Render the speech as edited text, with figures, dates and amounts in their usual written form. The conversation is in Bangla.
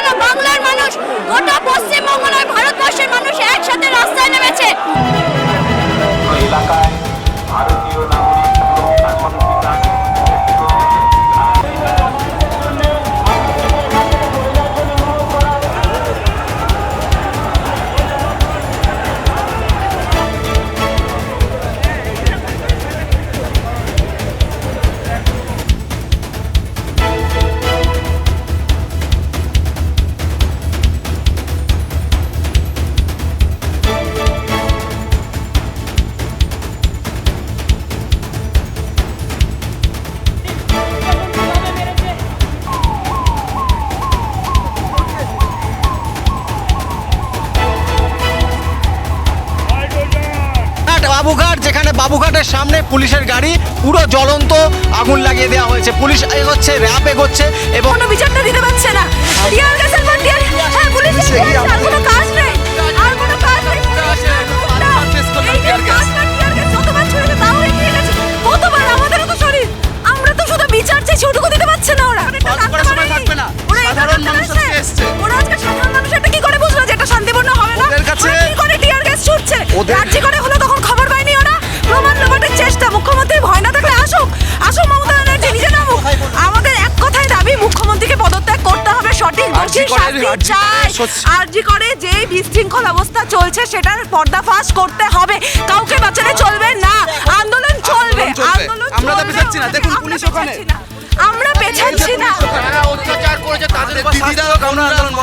না, বাংলার মানুষ, গোটা পশ্চিমবঙ্গ নয়, ভারতবর্ষের মানুষ একসাথে রাস্তায় নেমেছে। এলাকায় ভারতীয় নাগরিক এখন বাবুঘাট, যেখানে বাবুঘাটের সামনে পুলিশের গাড়ি পুরো জ্বলন্ত আগুন লাগিয়ে দেওয়া হয়েছে। পুলিশ এগোচ্ছে, র্যাব এগোচ্ছে এবং কোনো বিচারটা দিতে পারছে না। টিয়ার গ্যাসের পর টিয়ার, হ্যাঁ পুলিশের আর কোনো কাজ নেই, আর কোনো কাজ নেই। এই যে কাজ না, টিয়ার গ্যাস যতবার ছুড়েছে তাও এগিয়ে গেছে। কতবার আমাদেরও তো শরীর, আমরা তো শুধু বিচার চাইছি, ওটুকু দিতে পারছে না ওরা। সাধারণ মানুষ এসছে, ওরা আজকে সাধারণ মানুষ এটা কি করে বুঝলো যে এটা শান্তিপূর্ণ হবে না? ওদের কাছে কি করে টিয়ার গ্যাস ছুটছে? রাজ্যে করে হলো তখন খবর পায়নি ওরা। প্রমাণ লোপাটের চেষ্টা, মুখ্যমন্ত্রী ভয় না থাকলে আসুক, আসুক মমতা ব্যানার্জি নিজে নামুক। আমাদের এক কথাই দাবি, মুখ্যমন্ত্রীকে পদত্যাগ করতে হবে, সঠিক দোষীর শাস্তি চাই। আরজি করে যে বিশৃঙ্খল অবস্থা চলছে সেটার পর্দাফাশ করতে হবে, কাউকে বাঁচালে চলবে না। আন্দোলন চলবে, আন্দোলন আমরা তো চলবে। পেছাচ্ছি না, দেখুন পুলিশ ওখানে। আমরা পেছাচ্ছি না। অত্যাচার করেছে তাদের দিদিরা, আমরা আন্দোলন